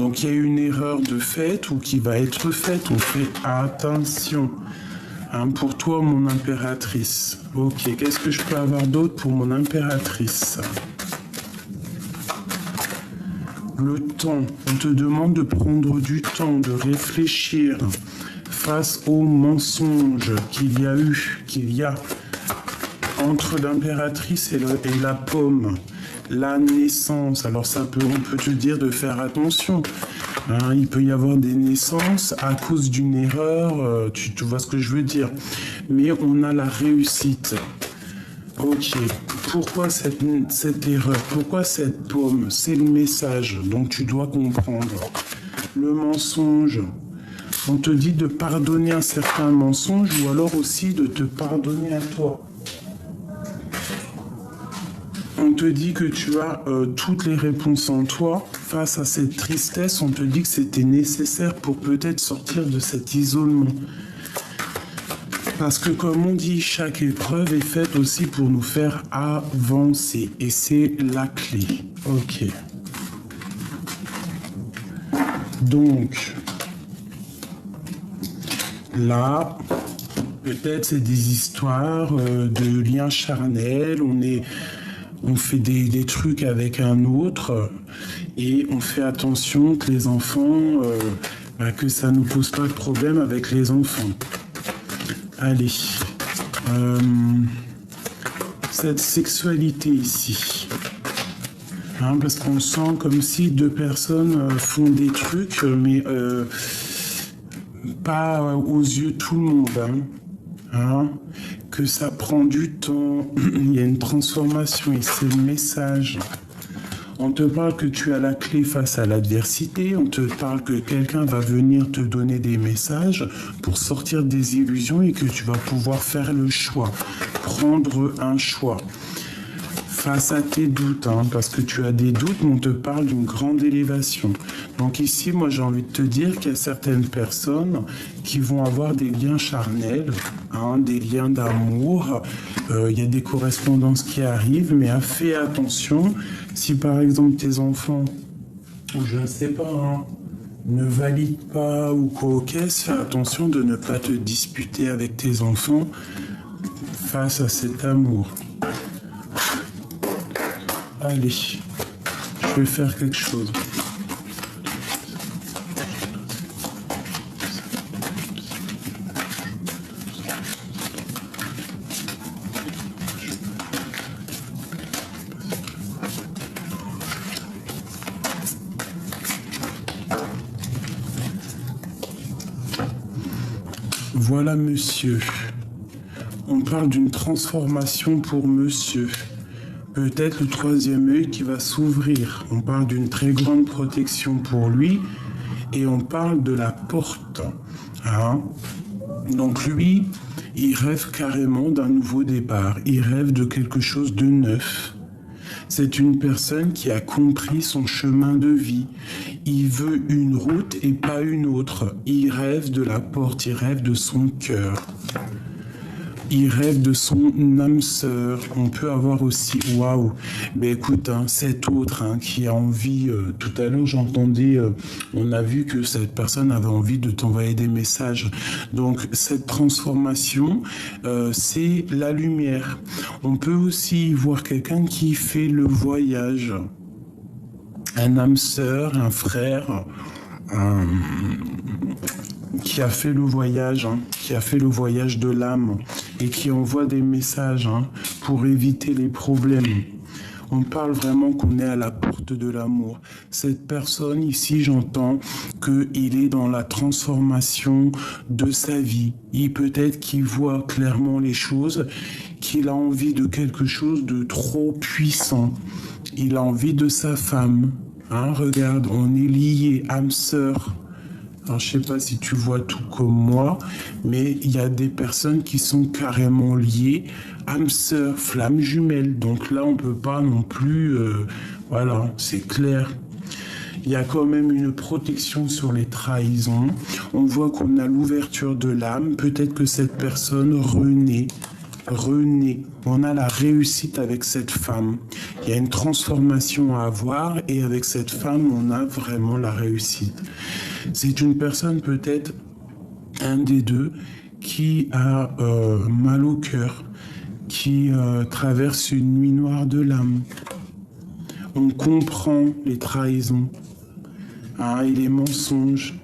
Donc il y a une erreur de fait ou qui va être faite. On fait attention. Hein, pour toi, mon impératrice. Ok, qu'est-ce que je peux avoir d'autre pour mon impératrice? Le temps. On te demande de prendre du temps, de réfléchir face aux mensonges qu'il y a entre l'impératrice et la pomme. La naissance. Alors on peut te dire de faire attention. Hein, il peut y avoir des naissances à cause d'une erreur, tu vois ce que je veux dire. Mais on a la réussite. Ok, pourquoi cette erreur? Pourquoi cette pomme? C'est le message, donc tu dois comprendre. Le mensonge. On te dit de pardonner un certain mensonge ou alors aussi de te pardonner à toi. On te dit que tu as toutes les réponses en toi. Face à cette tristesse, on te dit que c'était nécessaire pour peut-être sortir de cet isolement. Parce que comme on dit, chaque épreuve est faite aussi pour nous faire avancer. Et c'est la clé. Ok. Donc, là, peut-être c'est des histoires de liens charnels. On fait des trucs avec un autre et on fait attention que les enfants, que ça ne pose pas de problème avec les enfants. Allez, cette sexualité ici, hein, parce qu'on sent comme si deux personnes font des trucs, mais pas aux yeux de tout le monde, hein, que ça prend du temps, il y a une transformation et c'est le message. On te parle que tu as la clé face à l'adversité, on te parle que quelqu'un va venir te donner des messages pour sortir des illusions et que tu vas pouvoir faire le choix, prendre un choix. Face à tes doutes, hein, parce que tu as des doutes, mais on te parle d'une grande élévation. Donc ici, moi j'ai envie de te dire qu'il y a certaines personnes qui vont avoir des liens charnels, hein, des liens d'amour. Il y a des correspondances qui arrivent, mais fais attention. Si par exemple tes enfants, ou je ne sais pas, hein, ne valident pas ou quoi, ok, fais attention de ne pas te disputer avec tes enfants face à cet amour. Allez, je vais faire quelque chose. Voilà, monsieur. On parle d'une transformation pour monsieur. Peut-être le troisième œil qui va s'ouvrir. On parle d'une très grande protection pour lui et on parle de la porte. Hein? Donc lui, il rêve carrément d'un nouveau départ. Il rêve de quelque chose de neuf. C'est une personne qui a compris son chemin de vie. Il veut une route et pas une autre. Il rêve de la porte, il rêve de son cœur. Il rêve de son âme sœur. On peut avoir aussi, waouh, mais écoute, hein, cet autre qui a envie, tout à l'heure j'entendais, on a vu que cette personne avait envie de t'envoyer des messages. Donc cette transformation, c'est la lumière. On peut aussi voir quelqu'un qui fait le voyage. Un âme sœur, un frère, qui a fait le voyage, qui a fait le voyage de l'âme et qui envoie des messages pour éviter les problèmes. On parle vraiment qu'on est à la porte de l'amour. Cette personne ici, j'entends qu'il est dans la transformation de sa vie. Il peut-être qu'il voit clairement les choses, qu'il a envie de quelque chose de trop puissant. Il a envie de sa femme. Regarde, on est liés, âme sœur. Alors, je ne sais pas si tu vois tout comme moi, mais il y a des personnes qui sont carrément liées, âme sœur, flamme jumelle. Donc là, on ne peut pas non plus... voilà, c'est clair. Il y a quand même une protection sur les trahisons. On voit qu'on a l'ouverture de l'âme. Peut-être que cette personne renaît. renaît. On a la réussite avec cette femme. Il y a une transformation à avoir et avec cette femme, on a vraiment la réussite. C'est une personne peut-être, un des deux, qui a mal au cœur, qui traverse une nuit noire de l'âme. On comprend les trahisons et les mensonges.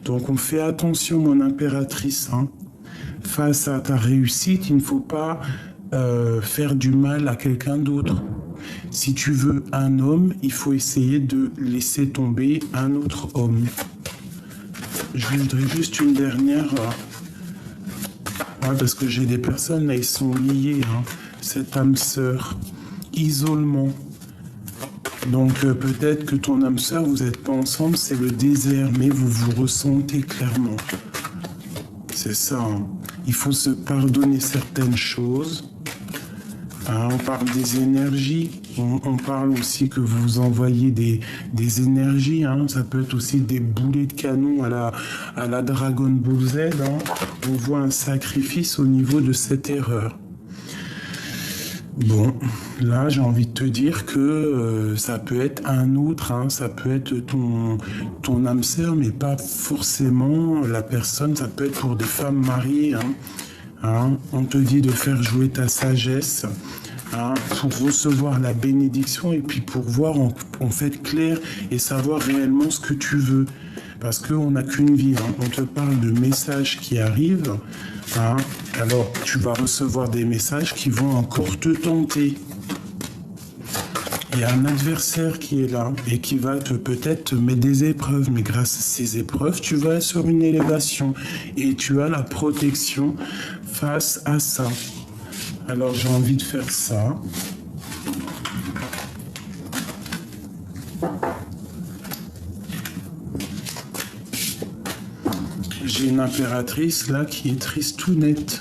Donc on fait attention, mon impératrice. Face à ta réussite, il ne faut pas faire du mal à quelqu'un d'autre. Si tu veux un homme, il faut essayer de laisser tomber un autre homme. Je voudrais juste une dernière... parce que j'ai des personnes, là, ils sont liés. Cette âme sœur. Isolement. Donc peut-être que ton âme sœur, vous n'êtes pas ensemble, c'est le désert, mais vous vous ressentez clairement. C'est ça. Il faut se pardonner certaines choses. On parle des énergies. On parle aussi que vous envoyez des énergies. Ça peut être aussi des boulets de canon à la Dragon Ball Z. On voit un sacrifice au niveau de cette erreur. Bon, là, j'ai envie de te dire que ça peut être un autre, ça peut être ton âme sœur, mais pas forcément la personne, ça peut être pour des femmes mariées. On te dit de faire jouer ta sagesse pour recevoir la bénédiction et puis pour voir en fait clair et savoir réellement ce que tu veux. Parce qu'on n'a qu'une vie. On te parle de messages qui arrivent. Alors, tu vas recevoir des messages qui vont encore te tenter. Il y a un adversaire qui est là et qui va peut-être te mettre des épreuves. Mais grâce à ces épreuves, tu vas sur une élévation. Et tu as la protection face à ça. Alors, j'ai envie de faire ça. J'ai une impératrice là qui est triste tout net.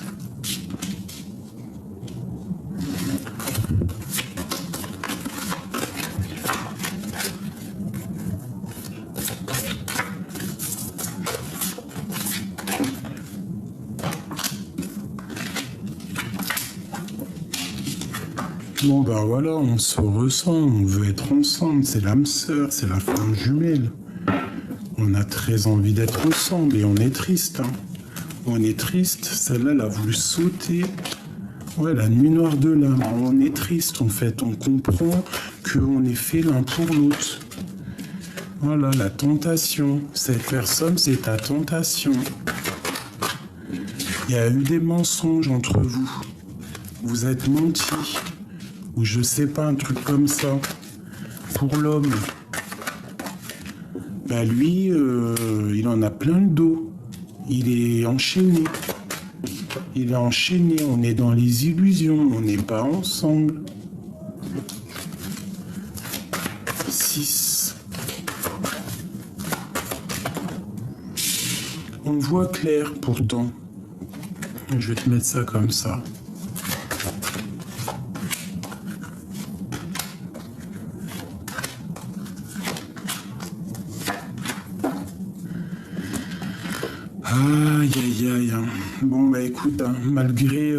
Bon ben voilà, on se ressent, on veut être ensemble, c'est l'âme sœur, c'est la flamme jumelle. On a très envie d'être ensemble et on est triste. On est triste, celle-là, elle a voulu sauter. Ouais, la nuit noire de l'âme. On est triste en fait, on comprend qu'on est fait l'un pour l'autre. Voilà, la tentation. Cette personne, c'est ta tentation. Il y a eu des mensonges entre vous. Vous êtes menti. Ou je sais pas, un truc comme ça. Pour l'homme. Lui, il en a plein le dos. Il est enchaîné. Il est enchaîné. On est dans les illusions. On n'est pas ensemble. 6. On voit clair pourtant. Je vais te mettre ça comme ça. Aïe, aïe, aïe. Bon, écoute, malgré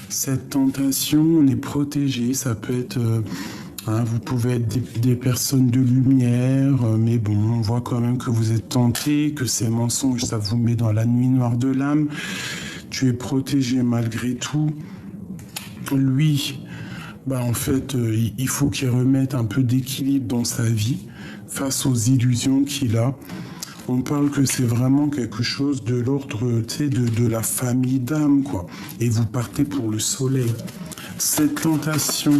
cette tentation, on est protégé. Ça peut être... vous pouvez être des personnes de lumière, mais bon, on voit quand même que vous êtes tentés, que ces mensonges, ça vous met dans la nuit noire de l'âme. Tu es protégé malgré tout. Lui, en fait, il faut qu'il remette un peu d'équilibre dans sa vie face aux illusions qu'il a. On parle que c'est vraiment quelque chose de l'ordre, de la famille d'âme, quoi. Et vous partez pour le soleil. Cette tentation,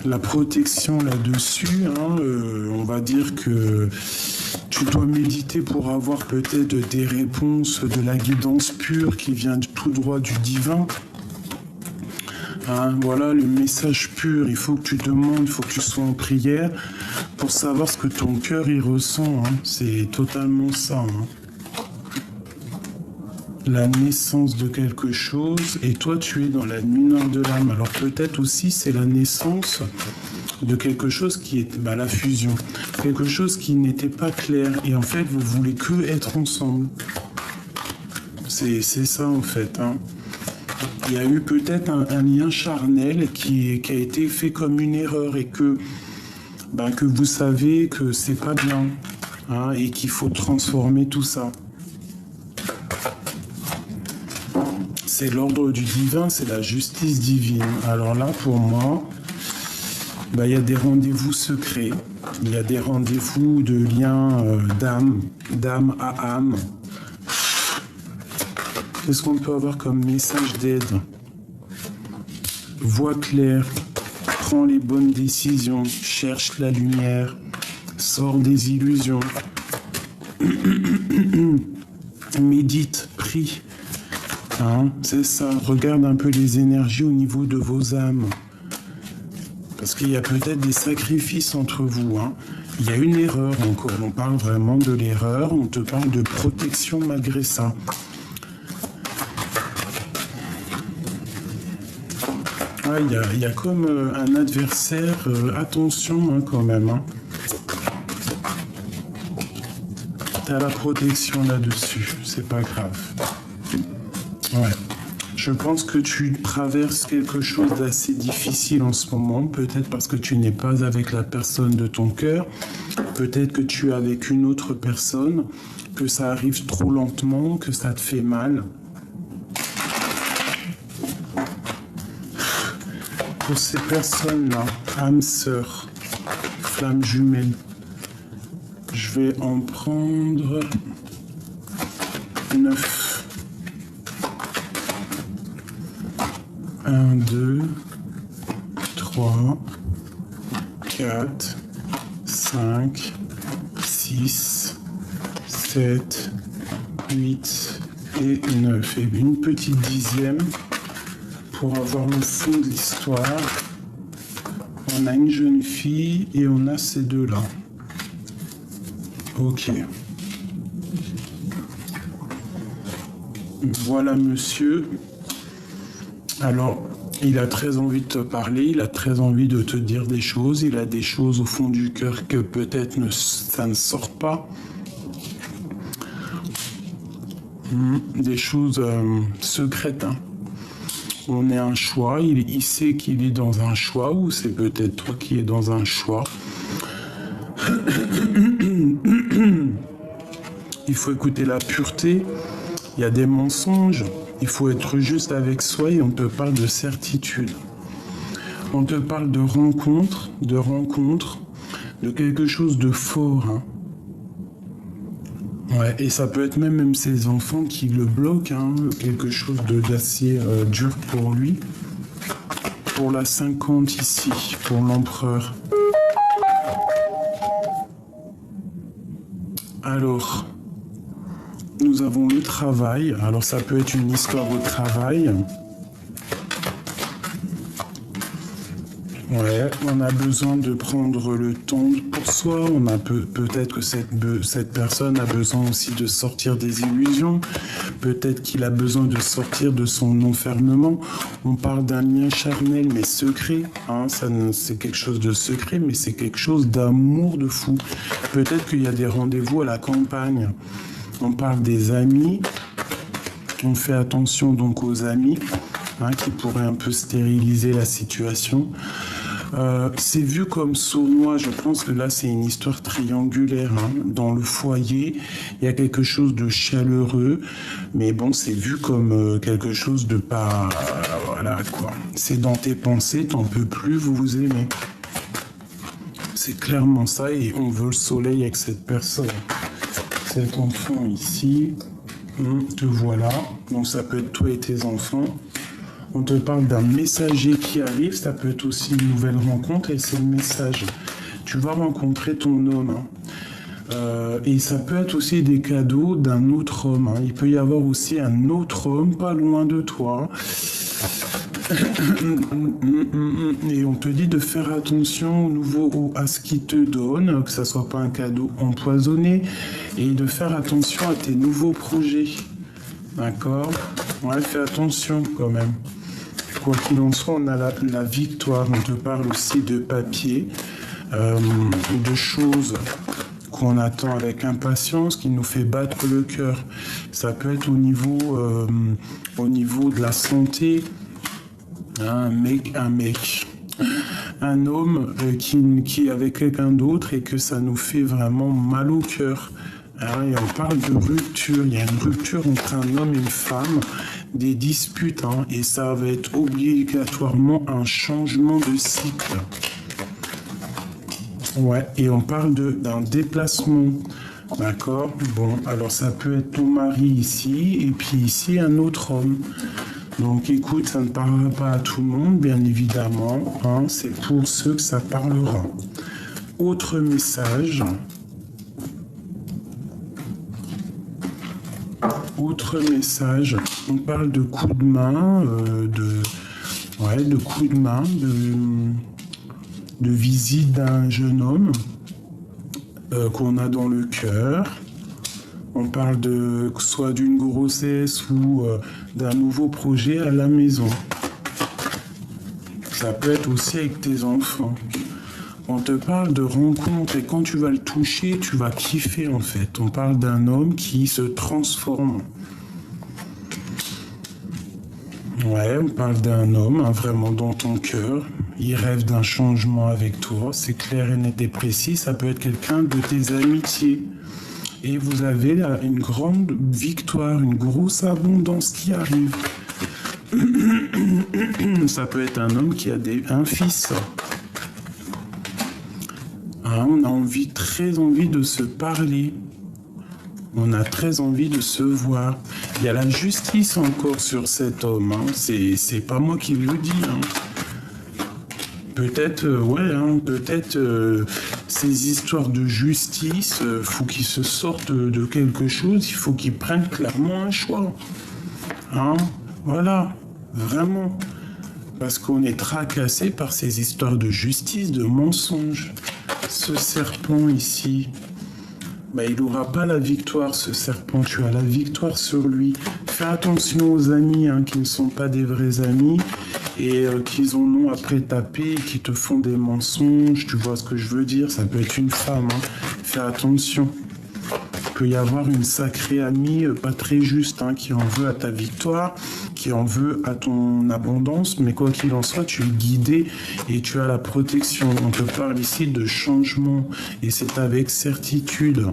la protection là-dessus, on va dire que tu dois méditer pour avoir peut-être des réponses, de la guidance pure qui vient tout droit du divin. Voilà le message pur, il faut que tu demandes, il faut que tu sois en prière pour savoir ce que ton cœur y ressent, c'est totalement ça. La naissance de quelque chose, et toi tu es dans la nuit noire de l'âme, alors peut-être aussi c'est la naissance de quelque chose qui est la fusion, quelque chose qui n'était pas clair, et en fait vous voulez que être ensemble. C'est ça en fait. Il y a eu peut-être un lien charnel qui a été fait comme une erreur et que vous savez que c'est pas bien, hein, et qu'il faut transformer tout ça. C'est l'ordre du divin, c'est la justice divine. Alors là, pour moi, il y a des rendez-vous secrets, il y a des rendez-vous de liens d'âme à âme. Qu'est-ce qu'on peut avoir comme message d'aide? Vois clair, prends les bonnes décisions, cherche la lumière, sors des illusions, médite, prie. Hein, c'est ça, regarde un peu les énergies au niveau de vos âmes. Parce qu'il y a peut-être des sacrifices entre vous. Hein. Il y a une erreur encore, on parle vraiment de l'erreur, on te parle de protection malgré ça. Ah, il y a comme un adversaire, attention hein, quand même. Hein. T'as la protection là-dessus, c'est pas grave. Ouais. Je pense que tu traverses quelque chose d'assez difficile en ce moment, peut-être parce que tu n'es pas avec la personne de ton cœur, peut-être que tu es avec une autre personne, que ça arrive trop lentement, que ça te fait mal. Pour ces personnes-là, âme sœur, flamme jumelle, je vais en prendre 9. 1, 2, 3, 4, 5, 6, 7, 8 et 9. Et une petite dixième pour avoir le fond de l'histoire. On a une jeune fille et on a ces deux-là. Ok. Voilà, monsieur. Alors, il a très envie de te parler, il a très envie de te dire des choses, il a des choses au fond du cœur que peut-être ça ne sort pas. Des choses secrètes. Hein. On est un choix, il sait qu'il est dans un choix, ou c'est peut-être toi qui es dans un choix. Il faut écouter la pureté, il y a des mensonges. Il faut être juste avec soi et on te parle de certitude. On te parle de rencontre, de quelque chose de fort. Hein. Ouais, et ça peut être même ses enfants qui le bloquent, hein, quelque chose d'assez dur pour lui. Pour la 50 ici, pour l'empereur. Alors... Nous avons le travail. Alors ça peut être une histoire au travail. Ouais, on a besoin de prendre le temps pour soi. On a peut-être que cette personne a besoin aussi de sortir des illusions. Peut-être qu'il a besoin de sortir de son enfermement. On parle d'un lien charnel mais secret. Hein, c'est quelque chose de secret, mais c'est quelque chose d'amour de fou. Peut-être qu'il y a des rendez-vous à la campagne. On parle des amis, on fait attention donc aux amis, hein, qui pourraient un peu stériliser la situation. C'est vu comme sournois, je pense que là c'est une histoire triangulaire. Hein. Dans le foyer, il y a quelque chose de chaleureux, mais bon, c'est vu comme quelque chose de pas... voilà quoi. C'est dans tes pensées, t'en peux plus, vous vous aimez. C'est clairement ça et on veut le soleil avec cette personne. Cet enfant ici, te voilà. Donc ça peut être toi et tes enfants. On te parle d'un messager qui arrive. Ça peut être aussi une nouvelle rencontre et c'est le message. Tu vas rencontrer ton homme. Hein. Et ça peut être aussi des cadeaux d'un autre homme. Hein. Il peut y avoir aussi un autre homme pas loin de toi. Et on te dit de faire attention à ce qu'il te donne, que ça soit pas un cadeau empoisonné, et de faire attention à tes nouveaux projets. D'accord? Ouais, fais attention quand même. Quoi qu'il en soit, on a la victoire. On te parle aussi de papier, de choses qu'on attend avec impatience, qui nous fait battre le cœur. Ça peut être au niveau de la santé, un homme qui est avec quelqu'un d'autre et que ça nous fait vraiment mal au cœur. Et on parle de rupture, il y a une rupture entre un homme et une femme, des disputes, et ça va être obligatoirement un changement de cycle. Ouais, et on parle d'un déplacement, d'accord? Bon, alors ça peut être ton mari ici, et puis ici un autre homme. Donc écoute, ça ne parlera pas à tout le monde, bien évidemment, c'est pour ceux que ça parlera. Autre message. On parle de coups de main, de coups de main, de visite d'un jeune homme qu'on a dans le cœur. On parle soit d'une grossesse ou d'un nouveau projet à la maison. Ça peut être aussi avec tes enfants. On te parle de rencontre et quand tu vas le toucher, tu vas kiffer en fait. On parle d'un homme qui se transforme. Ouais, on parle d'un homme vraiment dans ton cœur. Il rêve d'un changement avec toi. C'est clair et net et précis. Ça peut être quelqu'un de tes amitiés. Et vous avez là une grande victoire, une grosse abondance qui arrive. Ça peut être un homme qui a un fils. On a très envie de se parler. On a très envie de se voir. Il y a la justice encore sur cet homme. C'est pas moi qui le dis. Peut-être, ces histoires de justice, faut qu'il se sorte de quelque chose. Il faut qu'il prenne clairement un choix. Voilà, vraiment. Parce qu'on est tracassé par ces histoires de justice, de mensonges. Ce serpent ici, il n'aura pas la victoire, ce serpent. Tu as la victoire sur lui. Fais attention aux amis qui ne sont pas des vrais amis et qui en ont après tapé, qui te font des mensonges. Tu vois ce que je veux dire? Ça peut être une femme. Fais attention. Il peut y avoir une sacrée amie pas très juste qui en veut à ta victoire, qui en veut à ton abondance, mais quoi qu'il en soit, tu es guidé et tu as la protection. On te parle ici de changement et c'est avec certitude.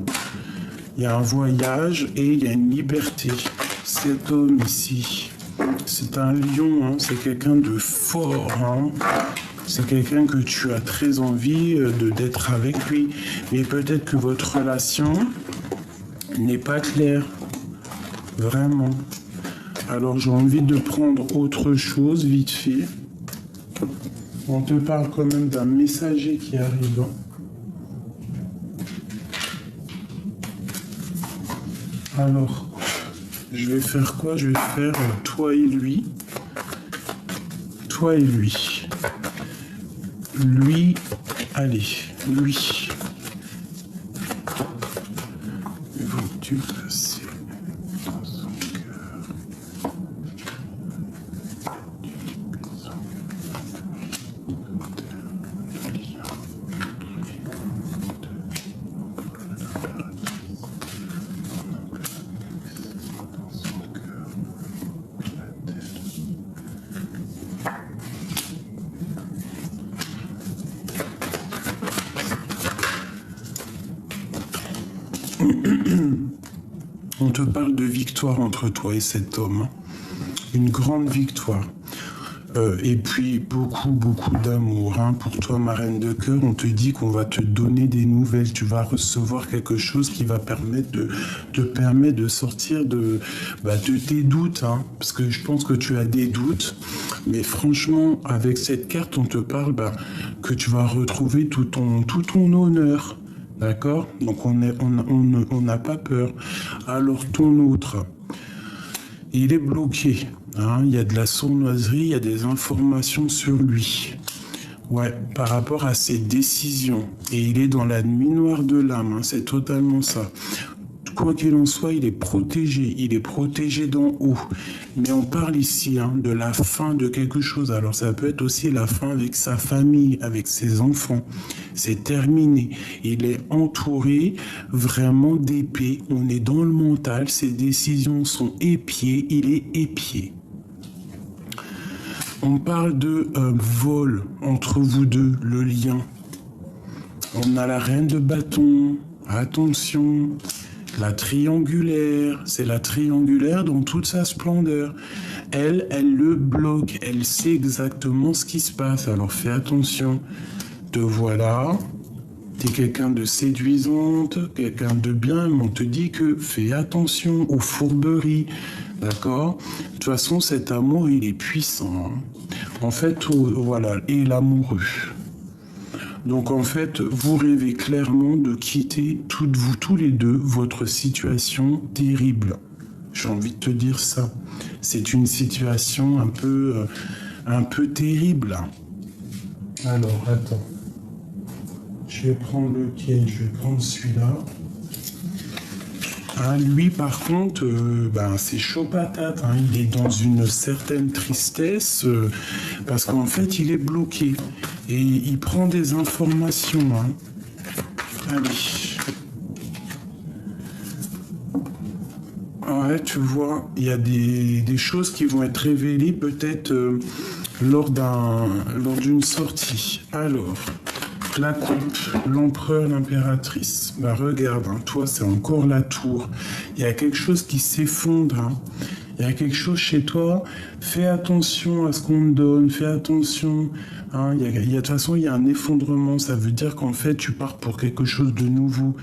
Il y a un voyage et il y a une liberté. Cet homme ici, c'est un lion, c'est quelqu'un de fort. C'est quelqu'un que tu as très envie d'être avec lui. Mais peut-être que votre relation n'est pas claire. Vraiment. Alors j'ai envie de prendre autre chose vite fait. On te parle quand même d'un messager qui arrive. Alors, je vais faire quoi? Je vais faire toi et lui. Toi et lui. Lui, allez, lui. Veux-tu passer dans son cœur? On te parle de victoire entre toi et cet homme. Une grande victoire. Et puis beaucoup d'amour. Pour toi, ma reine de cœur, on te dit qu'on va te donner des nouvelles. Tu vas recevoir quelque chose qui va te permettre de sortir de tes doutes. Parce que je pense que tu as des doutes. Mais franchement, avec cette carte, on te parle que tu vas retrouver tout ton honneur. D'accord? Donc on n'a pas peur. Alors ton autre, il est bloqué. Il y a de la sournoiserie, il y a des informations sur lui. Ouais, par rapport à ses décisions. Et il est dans la nuit noire de l'âme, c'est totalement ça. quoi qu'il en soit, il est protégé d'en haut. Mais on parle ici de la fin de quelque chose. Alors ça peut être aussi la fin avec sa famille, avec ses enfants. C'est terminé. Il est entouré vraiment d'épée. On est dans le mental. Ses décisions sont épiées. Il est épié. On parle de vol entre vous deux, le lien. On a la reine de bâton. Attention. La triangulaire, c'est la triangulaire dans toute sa splendeur. Elle le bloque, elle sait exactement ce qui se passe, alors fais attention. Te voilà, t'es quelqu'un de séduisante, quelqu'un de bien, mais on te dit que fais attention aux fourberies, d'accord? De toute façon, cet amour, il est puissant. En fait, voilà, et l'amoureux. Donc en fait, vous rêvez clairement de quitter vous tous les deux votre situation terrible. J'ai envie de te dire ça. C'est une situation un peu terrible. Alors attends. Je vais prendre lequel? Je vais prendre celui-là. Lui par contre, c'est chaud patate. Il est dans une certaine tristesse parce qu'en fait il est bloqué et il prend des informations. Allez. Ouais, tu vois, il y a des choses qui vont être révélées peut-être lors d'une sortie. Alors. La coupe, l'empereur, l'impératrice. Regarde, toi, c'est encore la tour. Il y a quelque chose qui s'effondre. Il y a quelque chose chez toi. Fais attention à ce qu'on te donne. Fais attention. De toute façon, il y a un effondrement. Ça veut dire qu'en fait, tu pars pour quelque chose de nouveau.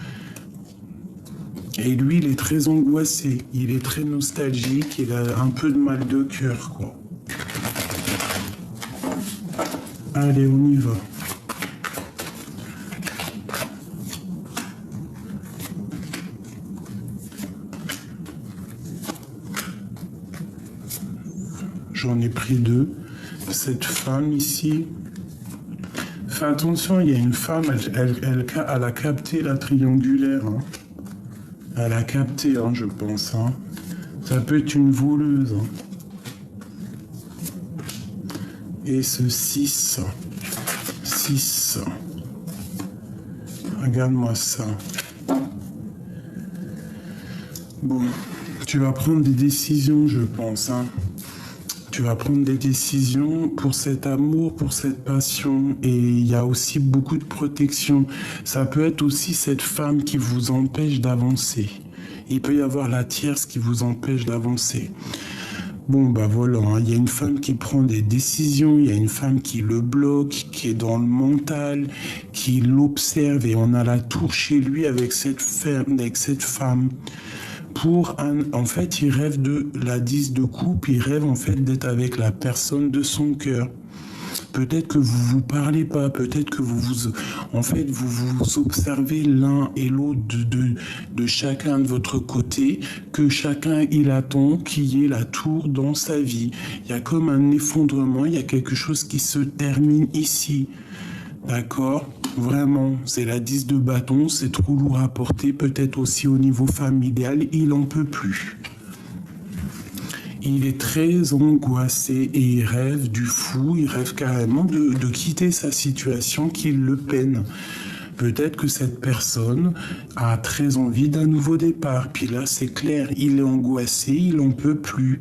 Et lui, il est très angoissé. Il est très nostalgique. Il a un peu de mal de cœur, quoi. Allez, on y va. J'en ai pris deux. Cette femme ici. Fais attention, il y a une femme, elle a capté la triangulaire. Elle a capté, je pense. Ça peut être une voleuse. Et ce 6. 6. Regarde-moi ça. Bon, tu vas prendre des décisions, je pense. Tu vas prendre des décisions pour cet amour, pour cette passion. Et il y a aussi beaucoup de protection. Ça peut être aussi cette femme qui vous empêche d'avancer. Il peut y avoir la tierce qui vous empêche d'avancer. Bon, voilà, il y a une femme qui prend des décisions, il y a une femme qui le bloque, qui est dans le mental, qui l'observe, et on a la tour chez lui avec cette femme. En fait, il rêve de la 10 de coupe, il rêve en fait d'être avec la personne de son cœur. Peut-être que vous vous parlez pas, peut-être que vous observez l'un et l'autre de chacun de votre côté, que chacun il attend qu'il y ait la tour dans sa vie. Il y a comme un effondrement, il y a quelque chose qui se termine ici. D'accord? Vraiment, c'est la 10 de bâton, c'est trop lourd à porter, peut-être aussi au niveau familial, il en peut plus. Il est très angoissé et il rêve du fou, il rêve carrément de quitter sa situation qui le peine. Peut-être que cette personne a très envie d'un nouveau départ, puis là c'est clair, il est angoissé, il en peut plus.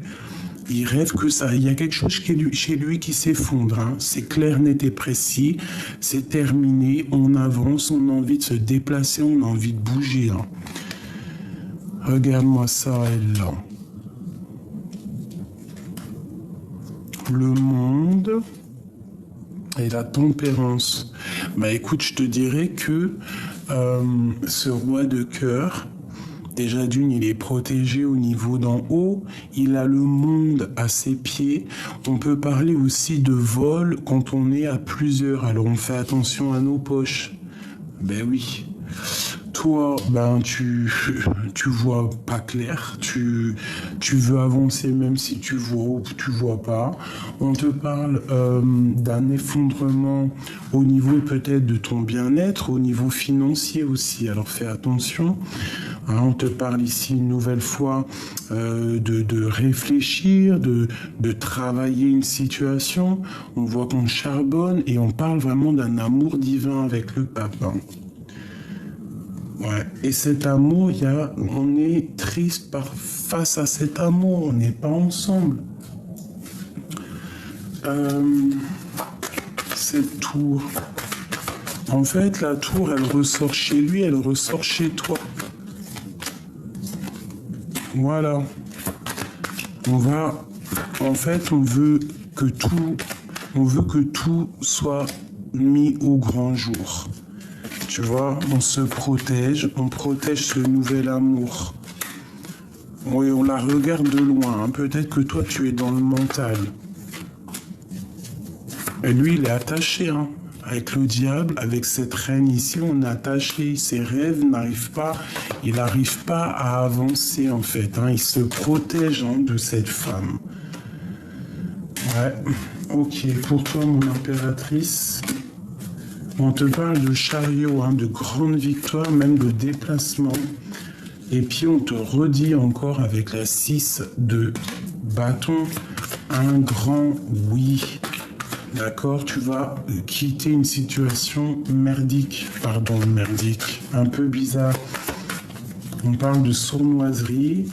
Il rêve que ça, il y a quelque chose chez lui qui s'effondre. C'est clair, net et précis. C'est terminé. On avance. On a envie de se déplacer. On a envie de bouger. Regarde-moi ça, elle là. Le monde et la tempérance. Écoute, je te dirais que ce roi de cœur. Déjà d'une, il est protégé au niveau d'en haut, il a le monde à ses pieds. On peut parler aussi de vol quand on est à plusieurs, alors on fait attention à nos poches. Oui. Toi, tu vois pas clair, tu veux avancer même si tu vois ou tu vois pas. On te parle d'un effondrement au niveau peut-être de ton bien-être, au niveau financier aussi, alors fais attention. Hein, on te parle ici une nouvelle fois de réfléchir, de travailler une situation. On voit qu'on charbonne et on parle vraiment d'un amour divin avec le pape. Hein. Ouais. Et cet amour, on est triste face à cet amour, on n'est pas ensemble. Cette tour, en fait, la tour, elle ressort chez lui, elle ressort chez toi. Voilà. On veut que tout soit mis au grand jour. Tu vois, on se protège, on protège ce nouvel amour. Oui, on la regarde de loin. Hein. Peut-être que toi, tu es dans le mental. Et lui, il est attaché. Hein. Avec le diable, avec cette reine ici, on est attaché. Ses rêves n'arrivent pas. Il n'arrive pas à avancer, en fait. Hein. Il se protège de cette femme. Ouais. Ok, pour toi, mon impératrice... On te parle de chariot, de grande victoire, même de déplacement. Et puis on te redit encore avec la 6 de bâton, un grand oui. D'accord, tu vas quitter une situation merdique, un peu bizarre. On parle de sournoiserie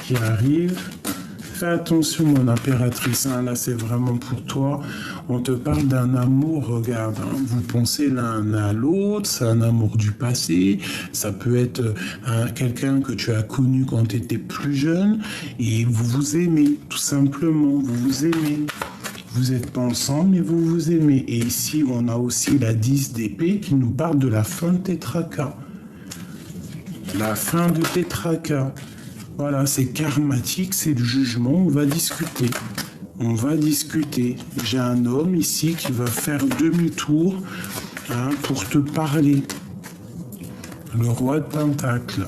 qui arrive. Fais attention, mon impératrice, là c'est vraiment pour toi. On te parle d'un amour, regarde, vous pensez l'un à l'autre, c'est un amour du passé, ça peut être quelqu'un que tu as connu quand tu étais plus jeune, et vous vous aimez, tout simplement, vous vous aimez. Vous n'êtes pas ensemble, mais vous vous aimez. Et ici, on a aussi la 10 d'épée qui nous parle de la fin de tes tracas. La fin de tes tracas. Voilà, c'est karmatique, c'est le jugement, on va discuter. J'ai un homme ici qui va faire demi-tour pour te parler. Le roi de Pentacle.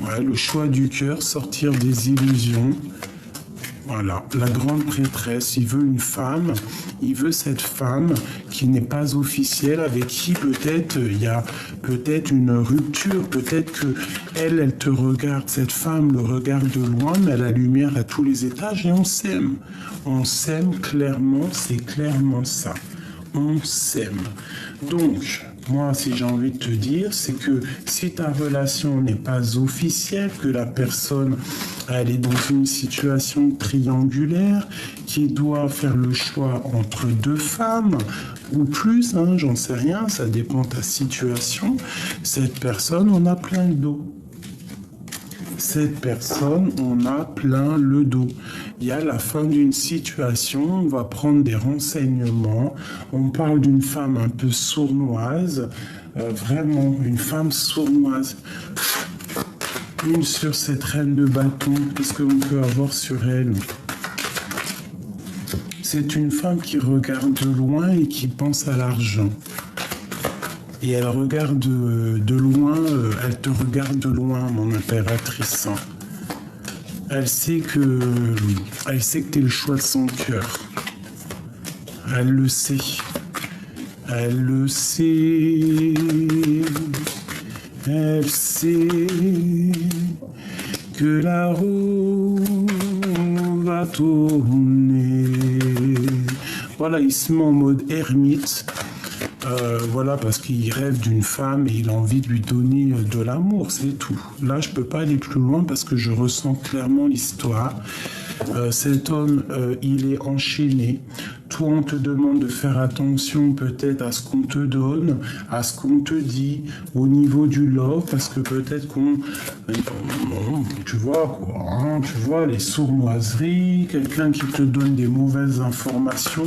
Ouais, le choix du cœur, sortir des illusions. Voilà, la grande prêtresse, il veut une femme, il veut cette femme qui n'est pas officielle, avec qui peut-être il y a peut-être une rupture, peut-être que elle te regarde, cette femme le regarde de loin, mais à la lumière à tous les étages, et on s'aime. On s'aime clairement, c'est clairement ça. On s'aime. Donc, moi, si j'ai envie de te dire, c'est que si ta relation n'est pas officielle, que la personne, elle est dans une situation triangulaire, qui doit faire le choix entre deux femmes, ou plus, j'en sais rien, ça dépend de ta situation, cette personne, on a plein le dos. Cette personne, on a plein le dos. Il y a la fin d'une situation, on va prendre des renseignements. On parle d'une femme un peu sournoise, vraiment une femme sournoise. Une sur cette reine de bâton, qu'est-ce qu'on peut avoir sur elle? C'est une femme qui regarde de loin et qui pense à l'argent. Et elle regarde de loin, elle te regarde de loin, mon impératrice. Elle sait que t'es le choix de son cœur. Elle le sait. Elle le sait. Elle sait que la roue va tourner. Voilà, il se met en mode ermite. Voilà, parce qu'il rêve d'une femme et il a envie de lui donner de l'amour, c'est tout. Là, je peux pas aller plus loin parce que je ressens clairement l'histoire. Cet homme, il est enchaîné. Toi, on te demande de faire attention peut-être à ce qu'on te donne, à ce qu'on te dit, au niveau du love, parce que peut-être tu vois quoi, tu vois les sournoiseries, quelqu'un qui te donne des mauvaises informations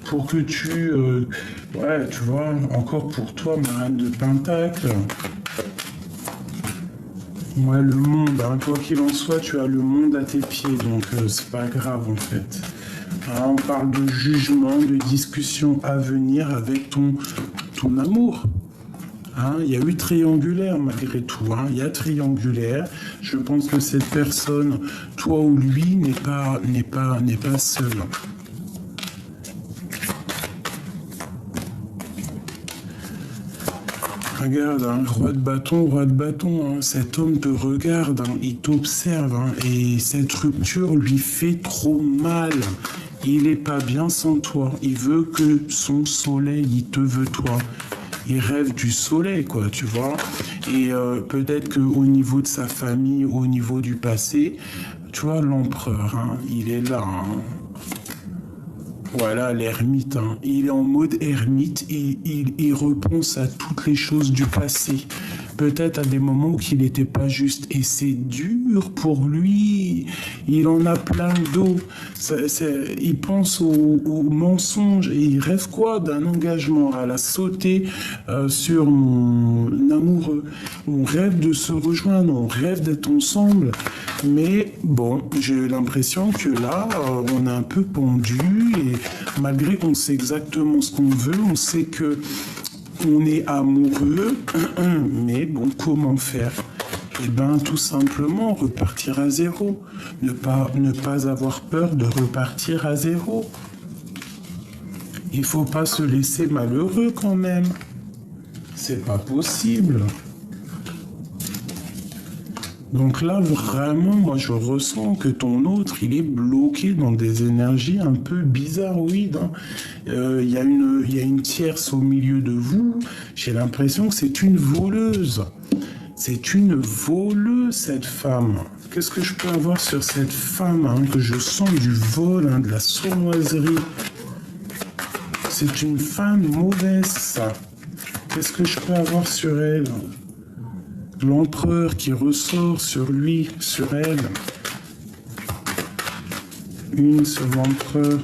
pour que tu vois, encore pour toi, ma reine de Pentacle. Ouais, le monde, quoi qu'il en soit, tu as le monde à tes pieds, donc c'est pas grave en fait. On parle de jugement, de discussion à venir avec ton amour. Il y a eu triangulaire malgré tout. Il y a triangulaire. Je pense que cette personne, toi ou lui, n'est pas seul. Regarde, hein, roi de bâton, hein, cet homme te regarde, hein, il t'observe, hein, et cette rupture lui fait trop mal. Il est pas bien sans toi, il veut que son soleil, il te veut toi. Il rêve du soleil, quoi, tu vois. Et peut-être qu'au niveau de sa famille, au niveau du passé, tu vois, l'empereur, hein, il est là, hein. Voilà, l'ermite, hein. Il est en mode ermite et il repense à toutes les choses du passé. Peut-être à des moments où il n'était pas juste. Et c'est dur pour lui. Il en a plein le dos. Il pense aux mensonges et il rêve quoi? D'un engagement à la sauter sur mon amoureux. On rêve de se rejoindre, on rêve d'être ensemble. Mais bon, j'ai l'impression que là, on est un peu pendu et malgré qu'on sait exactement ce qu'on veut, on sait que on est amoureux, mais bon, comment faire? Eh bien, tout simplement, repartir à zéro. Ne pas avoir peur de repartir à zéro. Il faut pas se laisser malheureux quand même. C'est pas possible. Donc là, vraiment, moi, je ressens que ton autre, il est bloqué dans des énergies un peu bizarroïdes, hein. Il y a une tierce au milieu de vous. J'ai l'impression que c'est une voleuse. C'est une voleuse, cette femme. Qu'est-ce que je peux avoir sur cette femme, hein, que je sens du vol, hein, de la sournoiserie. C'est une femme mauvaise, ça. Qu'est-ce que je peux avoir sur elle? L'empereur qui ressort sur lui, sur elle. Une sur l'empereur.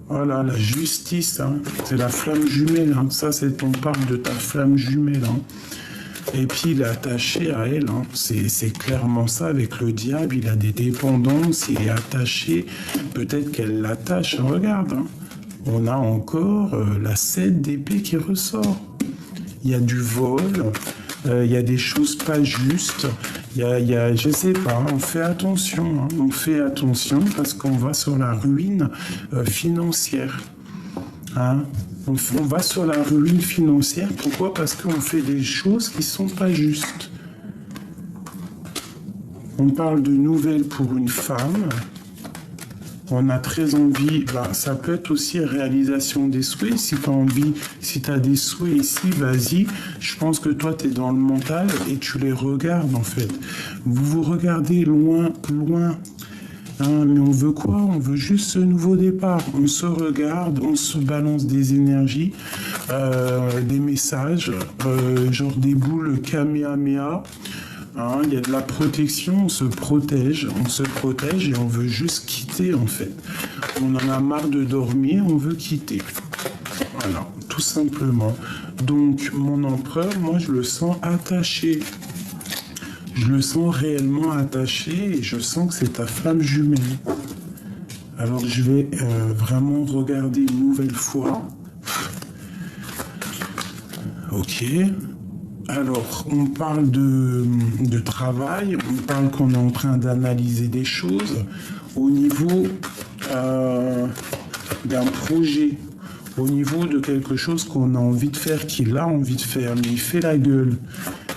Voilà, la justice, hein. C'est la flamme jumelle, hein. Ça, c'est on parle de ta flamme jumelle, hein. Et puis il est attaché à elle, hein. C'est clairement ça avec le diable, il a des dépendances, il est attaché. Peut-être qu'elle l'attache, regarde, hein. On a encore la 7 d'épée qui ressort. Il y a du vol. Il y a des choses pas justes, je sais pas, on fait attention, hein, on fait attention parce qu'on va sur la ruine financière. Hein. On va sur la ruine financière, pourquoi? Parce qu'on fait des choses qui sont pas justes. On parle de nouvelles pour une femme. On a très envie, ça peut être aussi réalisation des souhaits. Si tu as envie, si tu as des souhaits ici, vas-y. Je pense que toi, tu es dans le mental et tu les regardes en fait. Vous vous regardez loin, loin. Hein, mais on veut quoi? On veut juste ce nouveau départ. On se regarde, on se balance des énergies, des messages, genre des boules Kamehameha. Hein, il y a de la protection, on se protège et on veut juste quitter en fait. On en a marre de dormir, on veut quitter. Voilà, tout simplement. Donc mon empereur, moi je le sens attaché. Je le sens réellement attaché et je sens que c'est ta flamme jumelle. Alors je vais vraiment regarder une nouvelle fois. Ok. Alors, on parle de travail, on parle qu'on est en train d'analyser des choses au niveau d'un projet, au niveau de quelque chose qu'on a envie de faire, qu'il a envie de faire, mais il fait la gueule.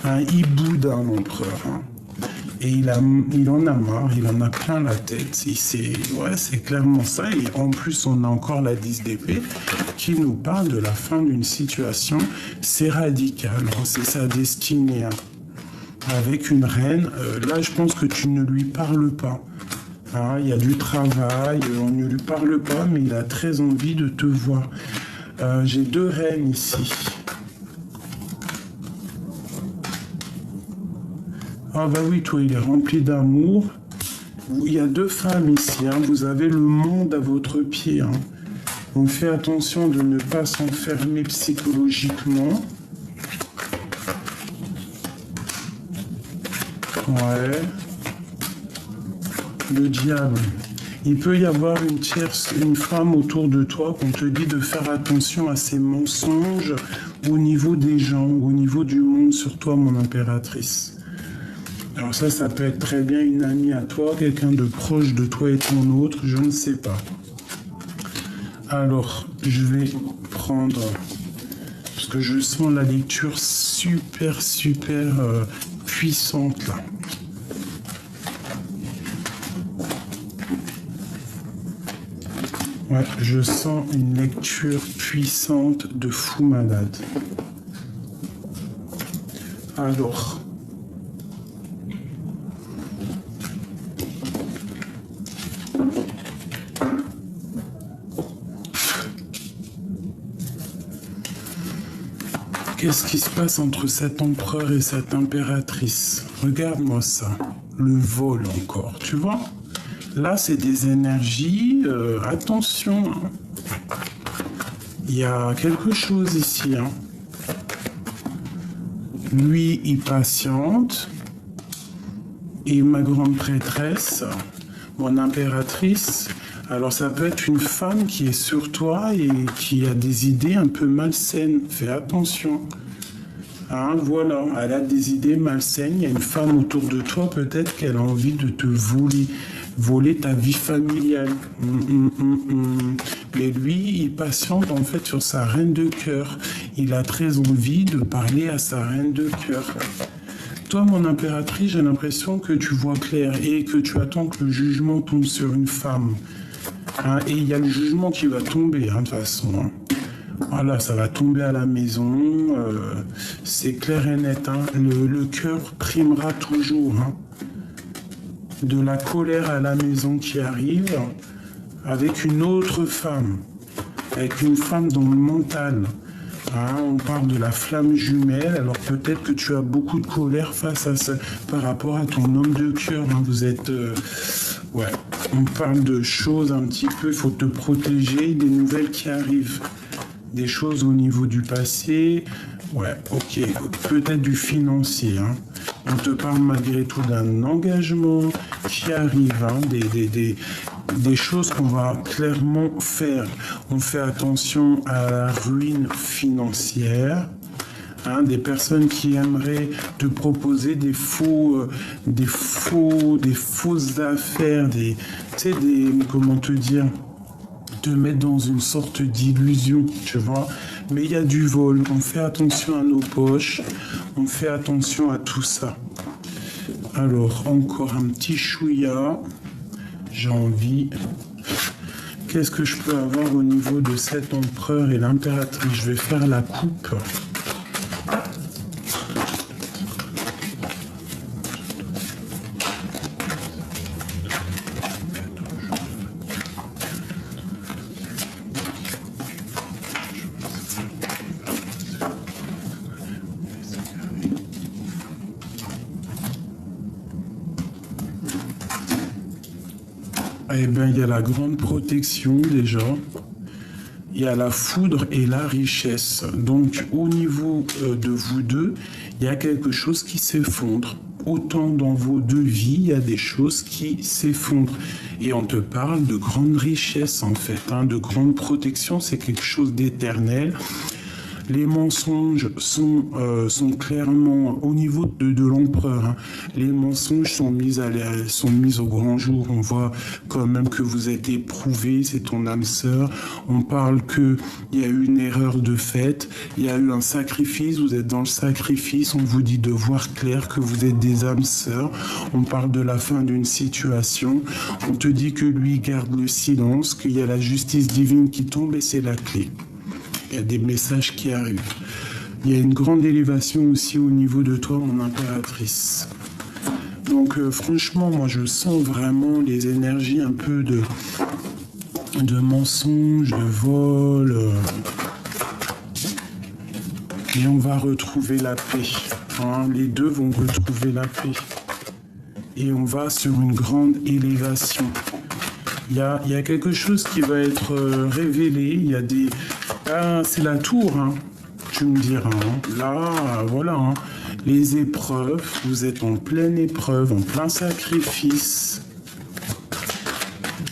Hein, il boude un empereur. Hein. Et il en a marre, il en a plein la tête. C'est clairement ça. Et en plus, on a encore la 10 d'épée qui nous parle de la fin d'une situation. C'est radical, hein, c'est sa destinée. Hein. Avec une reine, là, je pense que tu ne lui parles pas. Hein, il y a du travail, on ne lui parle pas, mais il a très envie de te voir. J'ai 2 reines ici. Ah bah oui, toi, il est rempli d'amour. Il y a 2 femmes ici, hein. Vous avez le monde à votre pied. Hein. On fait attention de ne pas s'enfermer psychologiquement. Ouais. Le diable. Il peut y avoir une femme autour de toi qu'on te dit de faire attention à ces mensonges au niveau des gens, au niveau du monde sur toi, mon impératrice. Alors ça peut être très bien une amie à toi, quelqu'un de proche de toi et ton autre, je ne sais pas. Alors, je vais prendre que je sens la lecture super puissante là. Ouais, je sens une lecture puissante de fou malade. Alors, qu'est-ce qui se passe entre cet empereur et cette impératrice? Regarde-moi ça, le vol encore, tu vois? Là, c'est des énergies, attention, hein. Il y a quelque chose ici, hein. Lui, il patiente, et ma grande prêtresse, mon impératrice, alors ça peut être une femme qui est sur toi et qui a des idées un peu malsaines, fais attention. Hein, voilà, elle a des idées malsaines, il y a une femme autour de toi, peut-être qu'elle a envie de te voler ta vie familiale. Mais lui, il patiente en fait sur sa reine de cœur. Il a très envie de parler à sa reine de cœur. Toi, mon impératrice, j'ai l'impression que tu vois clair et que tu attends que le jugement tombe sur une femme. Hein, et il y a le jugement qui va tomber, hein, de toute façon. Hein. Voilà, ça va tomber à la maison, c'est clair et net. Hein. Le cœur primera toujours. Hein. De la colère à la maison qui arrive, avec une autre femme, avec une femme dans le mental. Hein, on parle de la flamme jumelle, alors peut-être que tu as beaucoup de colère face à ça, par rapport à ton homme de cœur. Hein. Vous êtes... ouais, on parle de choses un petit peu, il faut te protéger des nouvelles qui arrivent. Des choses au niveau du passé, ouais, ok, peut-être du financier. Hein. On te parle malgré tout d'un engagement qui arrive, hein, des choses qu'on va clairement faire. On fait attention à la ruine financière. Hein, des personnes qui aimeraient te proposer des fausses affaires, tu sais, comment te dire, te mettre dans une sorte d'illusion, tu vois. Mais il y a du vol, on fait attention à nos poches, on fait attention à tout ça. Alors, encore un petit chouïa, j'ai envie. Qu'est-ce que je peux avoir au niveau de cet empereur et l'impératrice? Je vais faire la coupe. Eh bien, il y a la grande protection déjà. Il y a la foudre et la richesse. Donc, au niveau de vous deux, il y a quelque chose qui s'effondre. Autant dans vos deux vies, il y a des choses qui s'effondrent. Et on te parle de grande richesse, en fait. Hein, de grande protection, c'est quelque chose d'éternel. Les mensonges sont clairement au niveau de l'empereur. Hein. Les mensonges sont mis au grand jour. On voit quand même que vous êtes éprouvé, c'est ton âme sœur. On parle qu'il y a eu une erreur de fait, il y a eu un sacrifice, vous êtes dans le sacrifice, on vous dit de voir clair que vous êtes des âmes sœurs. On parle de la fin d'une situation. On te dit que lui garde le silence, qu'il y a la justice divine qui tombe et c'est la clé. Il y a des messages qui arrivent. Il y a une grande élévation aussi au niveau de toi, mon impératrice. Donc franchement, moi je sens vraiment les énergies un peu de mensonges, de vol. Et on va retrouver la paix. Hein, les deux vont retrouver la paix. Et on va sur une grande élévation. Il y a quelque chose qui va être révélé. Il y a des... Ah, c'est la tour, hein. Tu me diras. Hein. Là, voilà. Hein. Les épreuves, vous êtes en pleine épreuve, en plein sacrifice.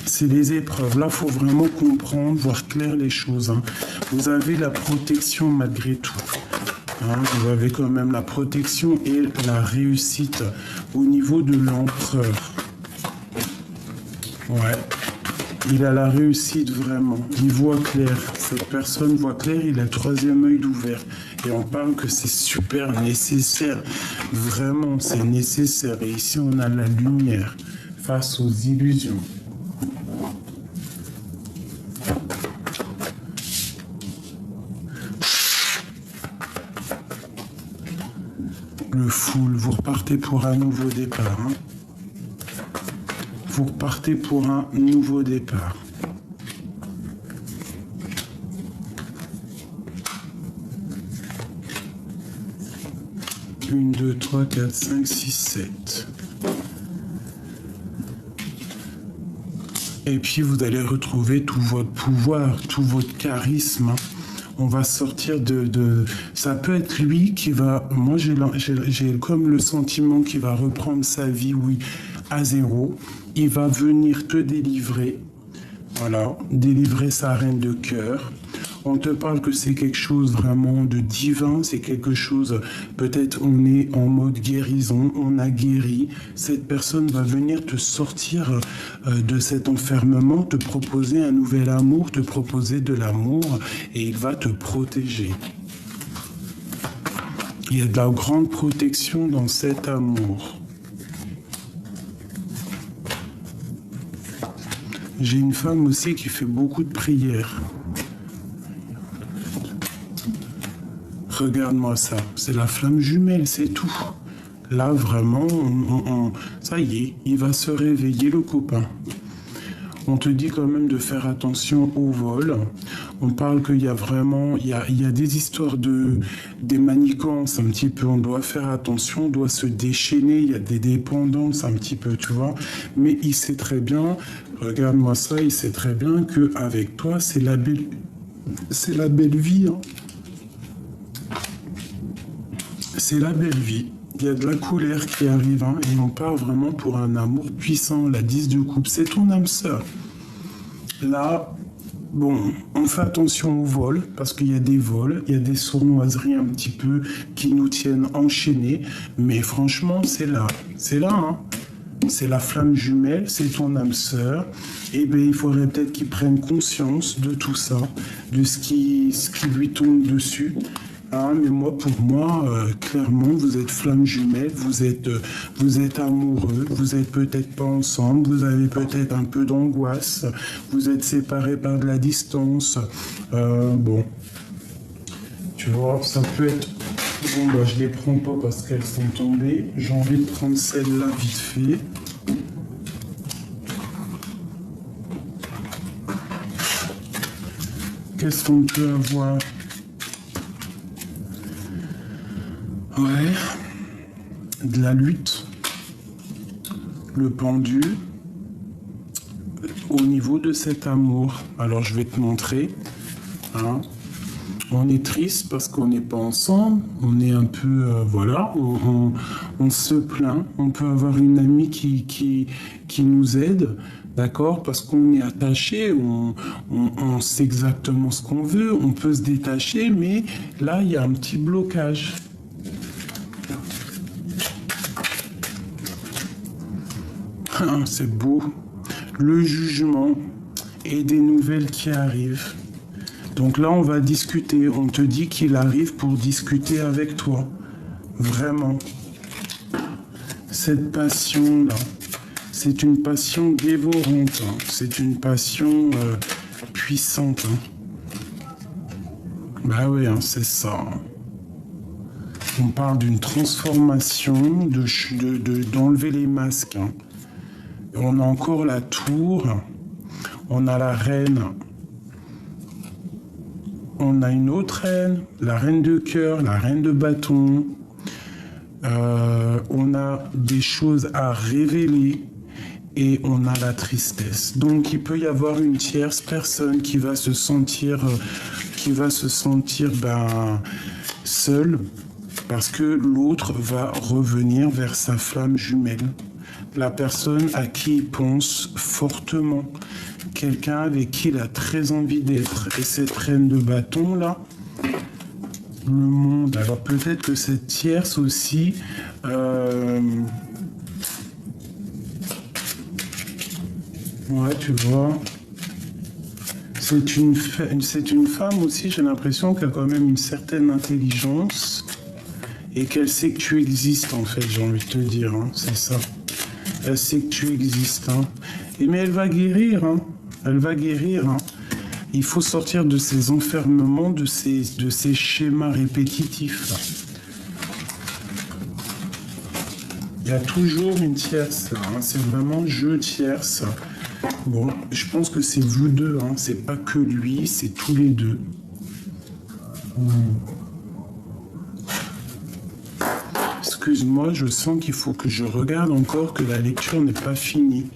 C'est les épreuves. Là, il faut vraiment comprendre, voir clair les choses. Hein. Vous avez la protection malgré tout. Hein. Vous avez quand même la protection et la réussite au niveau de l'empereur. Ouais. Il a la réussite vraiment. Il voit clair. Cette personne voit clair, il a le troisième œil d'ouvert. Et on parle que c'est super nécessaire. Vraiment, c'est nécessaire. Et ici, on a la lumière face aux illusions. Le full, vous repartez pour un nouveau départ. Hein. Vous repartez pour un nouveau départ. Une, deux, trois, quatre, cinq, six, sept. Et puis vous allez retrouver tout votre pouvoir, tout votre charisme. On va sortir de... Ça peut être lui qui va... Moi, j'ai comme le sentiment qu'il va reprendre sa vie, oui, à zéro. Il va venir te délivrer. Voilà, délivrer sa reine de cœur. On te parle que c'est quelque chose vraiment de divin, c'est quelque chose, peut-être on est en mode guérison, on a guéri. Cette personne va venir te sortir de cet enfermement, te proposer un nouvel amour, te proposer de l'amour et il va te protéger. Il y a de la grande protection dans cet amour. J'ai une femme aussi qui fait beaucoup de prières. Regarde-moi ça, c'est la flamme jumelle, c'est tout. Là, vraiment, ça y est, il va se réveiller, le copain. On te dit quand même de faire attention au vol. On parle qu'il y a vraiment, il y a des histoires des manigances un petit peu. On doit faire attention, on doit se déchaîner. Il y a des dépendances un petit peu, tu vois. Mais il sait très bien, regarde-moi ça, il sait très bien qu'avec toi, c'est la belle vie, hein. C'est la belle vie. Il y a de la colère qui arrive, hein, et on part vraiment pour un amour puissant. La 10 de coupe, c'est ton âme sœur. Là, bon, on fait attention aux vols, parce qu'il y a des vols, il y a des sournoiseries un petit peu qui nous tiennent enchaînés. Mais franchement, c'est là, hein. C'est la flamme jumelle, c'est ton âme sœur. Et bien, il faudrait peut-être qu'il prenne conscience de tout ça, de ce qui lui tombe dessus. Ah, mais pour moi, clairement, vous êtes flamme jumelle, vous êtes amoureux, vous êtes peut-être pas ensemble, vous avez peut-être un peu d'angoisse, vous êtes séparés par de la distance. Bon, tu vois, ça peut être... Bon, bah, je les prends pas parce qu'elles sont tombées. J'ai envie de prendre celle-là vite fait. Qu'est-ce qu'on peut avoir ? Ouais, de la lutte, le pendu, au niveau de cet amour. Alors je vais te montrer, hein. On est triste parce qu'on n'est pas ensemble, on est un peu, voilà, on se plaint, on peut avoir une amie qui nous aide, d'accord, parce qu'on est attaché, on sait exactement ce qu'on veut, on peut se détacher, mais là il y a un petit blocage. C'est beau. Le jugement et des nouvelles qui arrivent. Donc là, on va discuter. On te dit qu'il arrive pour discuter avec toi. Vraiment. Cette passion-là, c'est une passion dévorante. Hein. C'est une passion puissante. Hein. Bah oui, hein, c'est ça. On parle d'une transformation, d'enlever les masques. Hein. On a encore la tour, on a la reine, on a une autre reine, la reine de cœur, la reine de bâton. On a des choses à révéler et on a la tristesse. Donc il peut y avoir une tierce personne qui va se sentir seule parce que l'autre va revenir vers sa flamme jumelle. La personne à qui il pense fortement, quelqu'un avec qui il a très envie d'être. Et cette reine de bâton là, le monde. Alors peut-être que cette tierce aussi, ouais, tu vois, C'est une femme aussi, j'ai l'impression qu'elle a quand même une certaine intelligence et qu'elle sait que tu existes, en fait, j'ai envie de te dire, hein, c'est ça. Elle sait que tu existes, hein. Mais elle va guérir, hein. Elle va guérir, hein. Il faut sortir de ces enfermements, de ces schémas répétitifs, là. Il y a toujours une tierce, là, hein. C'est vraiment je tierce. Bon, je pense que c'est vous deux, hein. C'est pas que lui, c'est tous les deux. Excuse-moi, je sens qu'il faut que je regarde encore, que la lecture n'est pas finie.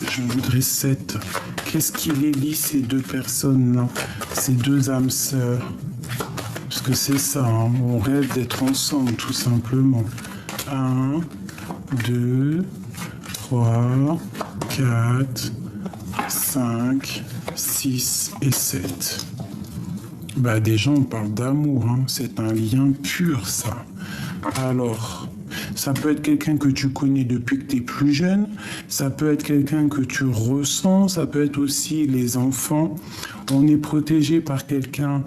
Je voudrais 7. Qu'est-ce qui les lie, ces deux personnes-là, ces deux âmes sœurs? Parce que c'est ça, hein. On rêve d'être ensemble, tout simplement. 1, 2, 3, 4, 5, 6 et 7. Bah déjà, on parle d'amour, hein. C'est un lien pur, ça. Alors, ça peut être quelqu'un que tu connais depuis que tu es plus jeune, ça peut être quelqu'un que tu ressens, ça peut être aussi les enfants. On est protégé par quelqu'un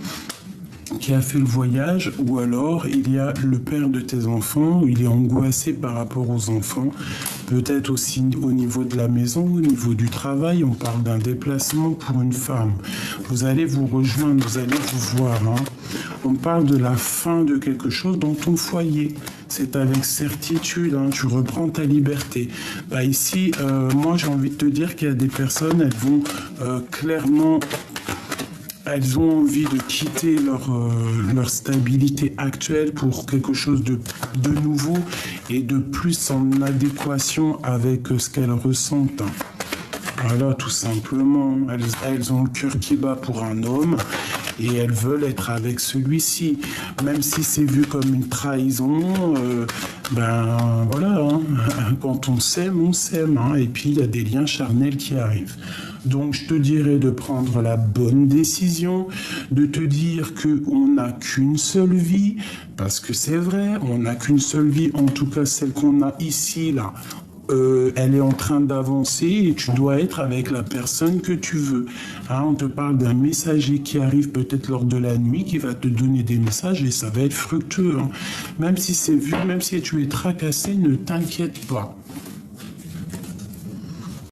qui a fait le voyage, ou alors il y a le père de tes enfants, il est angoissé par rapport aux enfants, peut-être aussi au niveau de la maison, au niveau du travail, on parle d'un déplacement pour une femme. Vous allez vous rejoindre, vous allez vous voir, hein. On parle de la fin de quelque chose dans ton foyer. C'est avec certitude, hein, tu reprends ta liberté. Bah ici, moi j'ai envie de te dire qu'il y a des personnes, elles vont clairement... Elles ont envie de quitter leur stabilité actuelle pour quelque chose de nouveau et de plus en adéquation avec ce qu'elles ressentent. Voilà, tout simplement. Elles ont le cœur qui bat pour un homme et elles veulent être avec celui-ci. Même si c'est vu comme une trahison, ben voilà, hein. Quand on s'aime, hein. Et puis il y a des liens charnels qui arrivent. Donc je te dirais de prendre la bonne décision, de te dire qu'on n'a qu'une seule vie, parce que c'est vrai, on n'a qu'une seule vie, en tout cas celle qu'on a ici, là. Elle est en train d'avancer et tu dois être avec la personne que tu veux. Hein, on te parle d'un messager qui arrive peut-être lors de la nuit, qui va te donner des messages et ça va être fructueux. Hein. Même si c'est vu, même si tu es tracassé, ne t'inquiète pas.